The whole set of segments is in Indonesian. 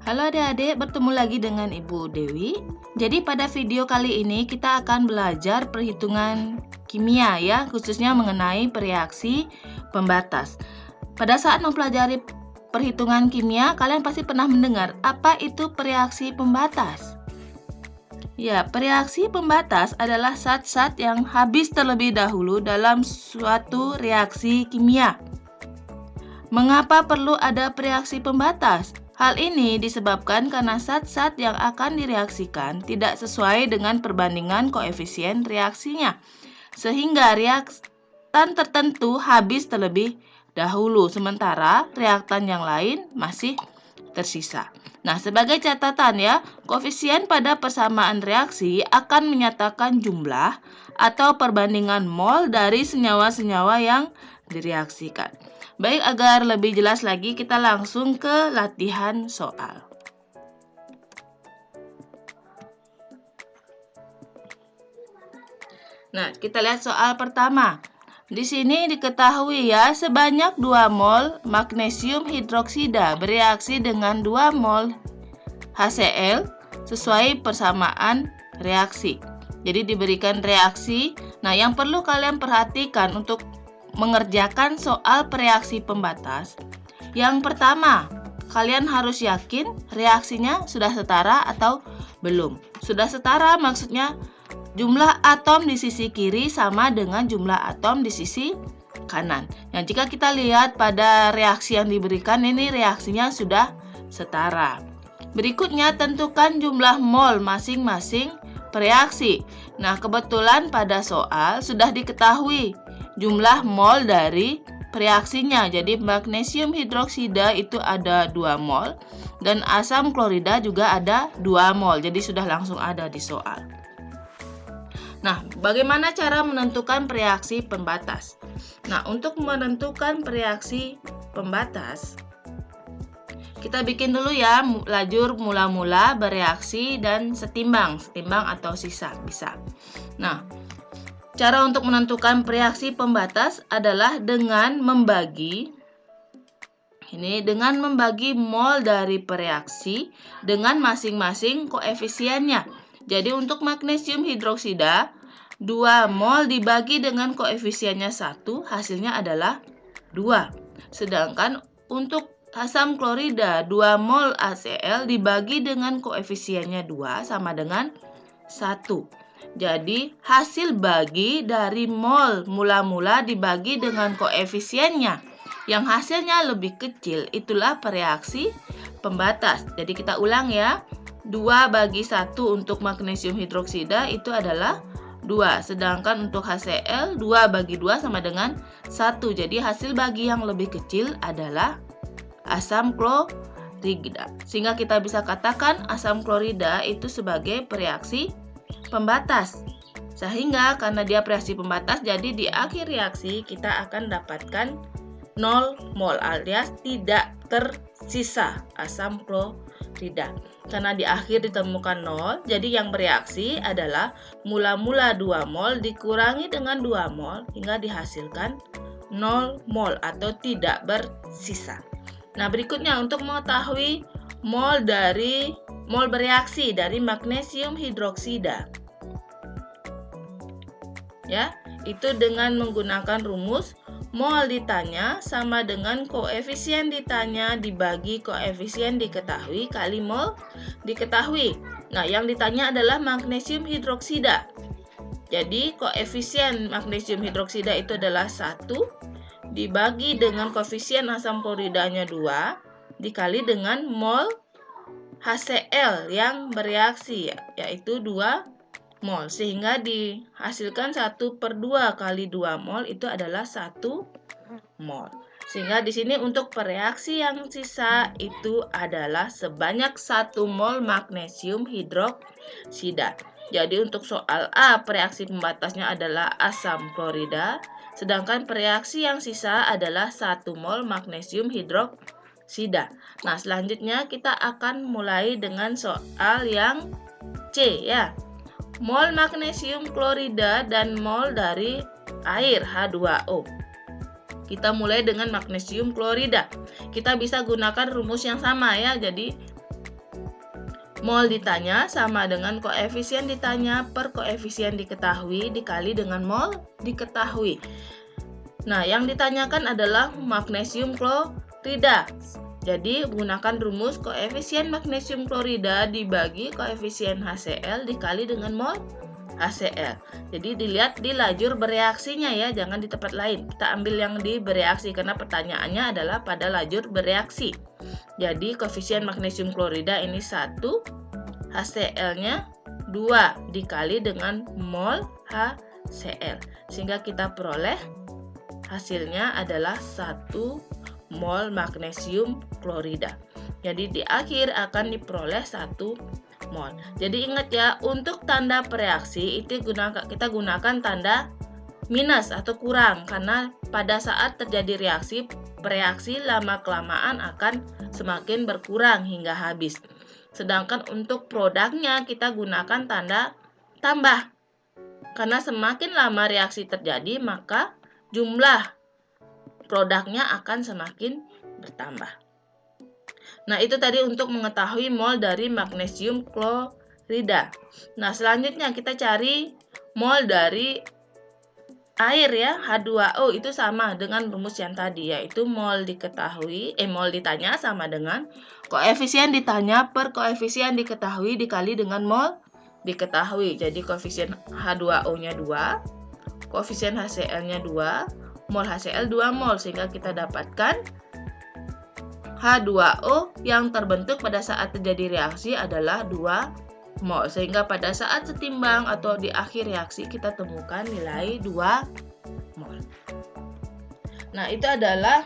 Halo adik-adik, bertemu lagi dengan Ibu Dewi. Jadi pada video kali ini kita akan belajar perhitungan kimia ya, khususnya mengenai reaksi pembatas. Pada saat mempelajari perhitungan kimia, kalian pasti pernah mendengar apa itu reaksi pembatas. Ya, reaksi pembatas adalah zat-zat yang habis terlebih dahulu dalam suatu reaksi kimia. Mengapa perlu ada reaksi pembatas? Hal ini disebabkan karena zat-zat yang akan direaksikan tidak sesuai dengan perbandingan koefisien reaksinya, sehingga reaktan tertentu habis terlebih dahulu, sementara reaktan yang lain masih tersisa. Nah, sebagai catatan ya, koefisien pada persamaan reaksi akan menyatakan jumlah atau perbandingan mol dari senyawa-senyawa yang direaksikan. Baik, agar lebih jelas lagi kita langsung ke latihan soal. Nah, kita lihat soal pertama. Di sini diketahui ya, sebanyak 2 mol magnesium hidroksida bereaksi dengan 2 mol HCl sesuai persamaan reaksi. Jadi diberikan reaksi. Nah, yang perlu kalian perhatikan untuk mengerjakan soal reaksi pembatas. Yang pertama, kalian harus yakin reaksinya sudah setara atau belum. Sudah setara maksudnya jumlah atom di sisi kiri sama dengan jumlah atom di sisi kanan. Nah, jika kita lihat pada reaksi yang diberikan, ini reaksinya sudah setara. Berikutnya, tentukan jumlah mol masing-masing reaksi. Nah, kebetulan pada soal sudah diketahui jumlah mol dari reaksinya. Jadi magnesium hidroksida itu ada 2 mol dan asam klorida juga ada 2 mol. Jadi sudah langsung ada di soal. Nah, bagaimana cara menentukan reaksi pembatas? Nah, untuk menentukan reaksi pembatas, kita bikin dulu ya lajur mula-mula, bereaksi, dan setimbang atau sisa bisa. Nah, cara untuk menentukan reaksi pembatas adalah dengan membagi mol dari reaksi dengan masing-masing koefisiennya. Jadi untuk magnesium hidroksida 2 mol dibagi dengan koefisiennya 1, hasilnya adalah 2. Sedangkan untuk asam klorida 2 mol HCl dibagi dengan koefisiennya 2 sama dengan 1. Jadi, hasil bagi dari mol mula-mula dibagi dengan koefisiennya yang hasilnya lebih kecil, itulah reaksi pembatas. Jadi, kita ulang ya. 2 bagi 1 untuk magnesium hidroksida itu adalah 2. Sedangkan untuk HCl, 2 bagi 2 sama dengan 1. Jadi, hasil bagi yang lebih kecil adalah asam klorida. Sehingga kita bisa katakan asam klorida itu sebagai reaksi pembatas. Sehingga karena dia reaksi pembatas, jadi di akhir reaksi kita akan dapatkan 0 mol alias tidak tersisa asam klorida. Karena di akhir ditemukan 0, jadi yang bereaksi adalah mula-mula 2 mol dikurangi dengan 2 mol hingga dihasilkan 0 mol atau tidak bersisa. Nah, berikutnya untuk mengetahui mol bereaksi dari magnesium hidroksida. Ya, itu dengan menggunakan rumus mol ditanya sama dengan koefisien ditanya dibagi koefisien diketahui kali mol diketahui. Nah, yang ditanya adalah magnesium hidroksida. Jadi, koefisien magnesium hidroksida itu adalah 1 dibagi dengan koefisien asam kloridanya 2 dikali dengan mol HCl yang bereaksi yaitu 2 mol, sehingga dihasilkan 1/2 kali 2 mol itu adalah 1 mol. Sehingga di sini untuk reaksi yang sisa itu adalah sebanyak 1 mol magnesium hidroksida. Jadi untuk soal A, reaksi pembatasnya adalah asam klorida, sedangkan reaksi yang sisa adalah 1 mol magnesium hidroksida. Nah, selanjutnya kita akan mulai dengan soal yang C ya. Mol magnesium klorida dan mol dari air H2O. Kita mulai dengan magnesium klorida. Kita bisa gunakan rumus yang sama ya. Jadi mol ditanya sama dengan koefisien ditanya per koefisien diketahui dikali dengan mol diketahui. Nah, yang ditanyakan adalah magnesium klorida. Jadi, gunakan rumus koefisien magnesium klorida dibagi koefisien HCl dikali dengan mol HCl. Jadi, dilihat di lajur bereaksinya ya, jangan di tempat lain. Kita ambil yang di bereaksi karena pertanyaannya adalah pada lajur bereaksi. Jadi, koefisien magnesium klorida ini 1, HCl-nya 2 dikali dengan mol HCl. Sehingga kita peroleh hasilnya adalah 1 mol magnesium klorida. Jadi di akhir akan diperoleh 1 mol. Jadi ingat ya, untuk tanda bereaksi itu kita gunakan tanda minus atau kurang karena pada saat terjadi reaksi lama-kelamaan akan semakin berkurang hingga habis. Sedangkan untuk produknya kita gunakan tanda tambah. Karena semakin lama reaksi terjadi, maka jumlah produknya akan semakin bertambah. Nah, itu tadi untuk mengetahui mol dari magnesium klorida. Nah, selanjutnya kita cari mol dari air ya, H2O itu sama dengan rumus yang tadi, yaitu mol ditanya sama dengan koefisien ditanya per koefisien diketahui dikali dengan mol diketahui. Jadi koefisien H2O-nya 2, koefisien HCl-nya 2, mol HCl 2 mol, sehingga kita dapatkan H2O yang terbentuk pada saat terjadi reaksi adalah 2 mol. Sehingga pada saat setimbang atau di akhir reaksi kita temukan nilai 2 mol. Nah, itu adalah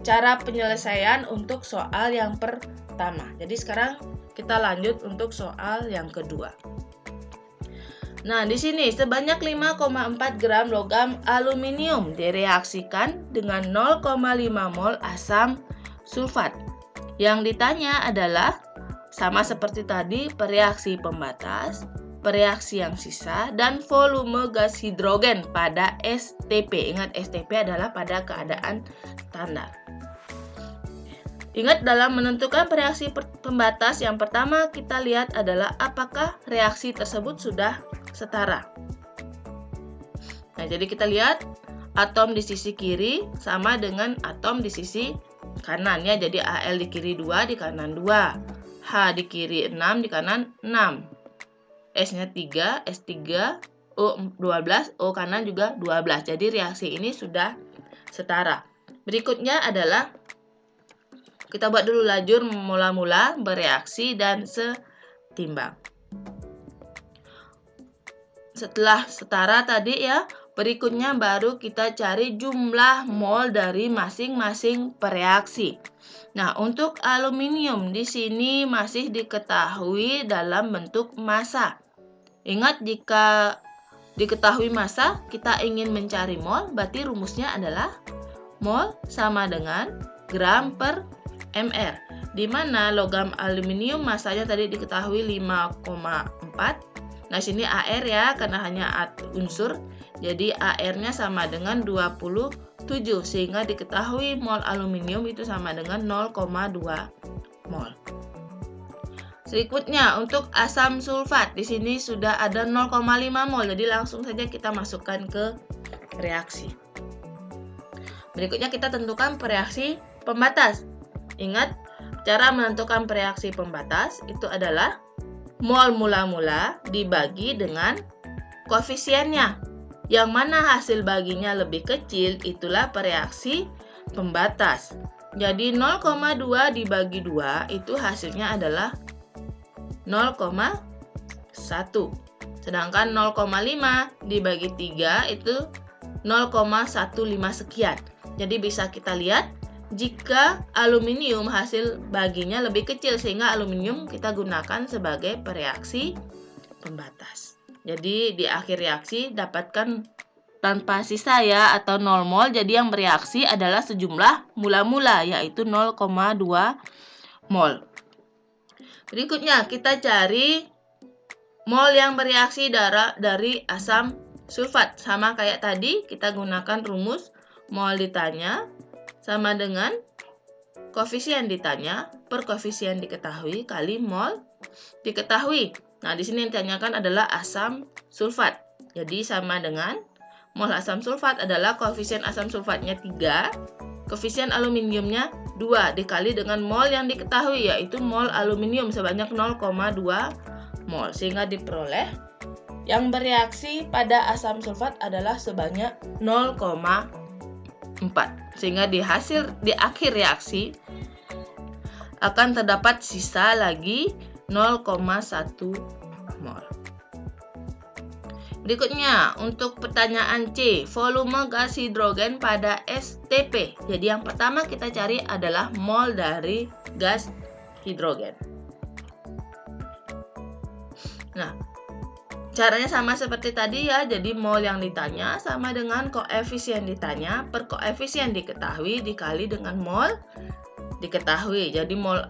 cara penyelesaian untuk soal yang pertama. Jadi sekarang kita lanjut untuk soal yang kedua. Nah, di sini sebanyak 5,4 gram logam aluminium direaksikan dengan 0,5 mol asam sulfat. Yang ditanya adalah sama seperti tadi, bereaksi pembatas, bereaksi yang sisa, dan volume gas hidrogen pada STP. Ingat, STP adalah pada keadaan standar. Ingat, dalam menentukan reaksi pembatas, yang pertama kita lihat adalah apakah reaksi tersebut sudah setara. Nah, jadi kita lihat atom di sisi kiri sama dengan atom di sisi kanan ya. Jadi Al di kiri 2, di kanan 2. H di kiri 6, di kanan 6. S-nya 3, S3, O 12, O kanan juga 12. Jadi reaksi ini sudah setara. Berikutnya adalah kita buat dulu lajur mula-mula, bereaksi, dan setimbang. Setelah setara tadi ya, berikutnya baru kita cari jumlah mol dari masing-masing bereaksi. Nah, untuk aluminium di sini masih diketahui dalam bentuk massa. Ingat, jika diketahui massa, kita ingin mencari mol, berarti rumusnya adalah mol sama dengan gram per mr, di mana logam aluminium massanya tadi diketahui 5,4. Nah, sini AR ya, karena hanya unsur, jadi AR-nya sama dengan 27, sehingga diketahui mol aluminium itu sama dengan 0,2 mol. Berikutnya, untuk asam sulfat, di sini sudah ada 0,5 mol, jadi langsung saja kita masukkan ke reaksi. Berikutnya kita tentukan reaksi pembatas. Ingat, cara menentukan reaksi pembatas itu adalah mol mula-mula dibagi dengan koefisiennya. Yang mana hasil baginya lebih kecil, itulah reaksi pembatas. Jadi 0,2 dibagi 2 itu hasilnya adalah 0,1. Sedangkan 0,5 dibagi 3 itu 0,15 sekian. Jadi bisa kita lihat jika aluminium hasil baginya lebih kecil, sehingga aluminium kita gunakan sebagai reaksi pembatas. Jadi di akhir reaksi dapatkan tanpa sisa ya, atau 0 mol. Jadi yang bereaksi adalah sejumlah mula-mula, yaitu 0,2 mol. Berikutnya kita cari mol yang bereaksi dari asam sulfat. Sama kayak tadi, kita gunakan rumus mol ditanya sama dengan koefisien ditanya per koefisien diketahui kali mol diketahui. Nah, di sini yang ditanyakan adalah asam sulfat. Jadi sama dengan mol asam sulfat adalah koefisien asam sulfatnya 3, koefisien aluminiumnya 2 dikali dengan mol yang diketahui, yaitu mol aluminium sebanyak 0,2 mol. Sehingga diperoleh yang bereaksi pada asam sulfat adalah sebanyak 0,4. Sehingga di akhir reaksi akan terdapat sisa lagi 0,1 mol. Berikutnya, untuk pertanyaan C, volume gas hidrogen pada STP. Jadi yang pertama kita cari adalah mol dari gas hidrogen. Nah, caranya sama seperti tadi ya. Jadi mol yang ditanya sama dengan koefisien ditanya per koefisien diketahui dikali dengan mol diketahui. Jadi mol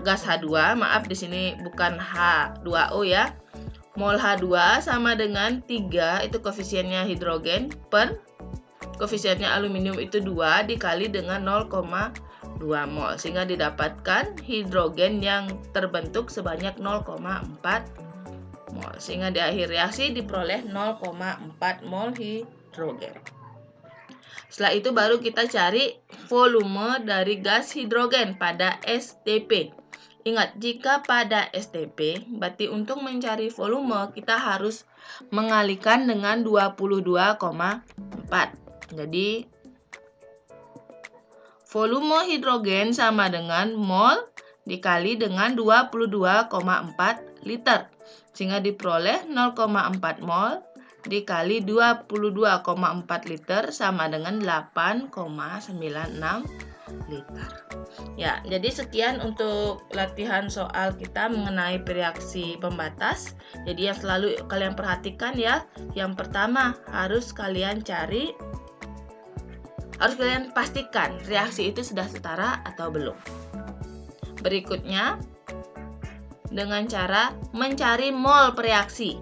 gas H2, maaf di sini bukan H2O ya. Mol H2 sama dengan 3, itu koefisiennya hidrogen, per koefisiennya aluminium itu 2 dikali dengan 0,2 mol. Sehingga didapatkan hidrogen yang terbentuk sebanyak 0,4 mol. Sehingga di akhir reaksi diperoleh 0,4 mol hidrogen. Setelah itu baru kita cari volume dari gas hidrogen pada STP. Ingat, jika pada STP, berarti untuk mencari volume kita harus mengalikan dengan 22,4. Jadi, volume hidrogen sama dengan mol dikali dengan 22,4 liter. Sehingga diperoleh 0,4 mol dikali 22,4 liter sama dengan 8,96 liter. Ya, jadi sekian untuk latihan soal kita mengenai reaksi pembatas. Jadi yang selalu kalian perhatikan ya, yang pertama harus kalian pastikan reaksi itu sudah setara atau belum. Berikutnya, dengan cara mencari mol reaksi.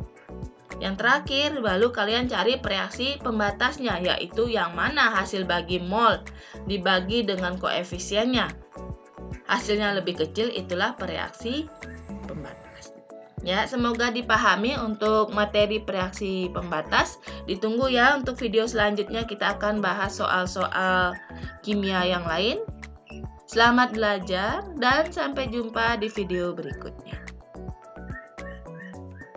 Yang terakhir, baru kalian cari reaksi pembatasnya, yaitu yang mana hasil bagi mol dibagi dengan koefisiennya. Hasilnya lebih kecil, itulah reaksi pembatas. Ya, semoga dipahami untuk materi reaksi pembatas. Ditunggu ya untuk video selanjutnya, kita akan bahas soal-soal kimia yang lain. Selamat belajar dan sampai jumpa di video berikutnya.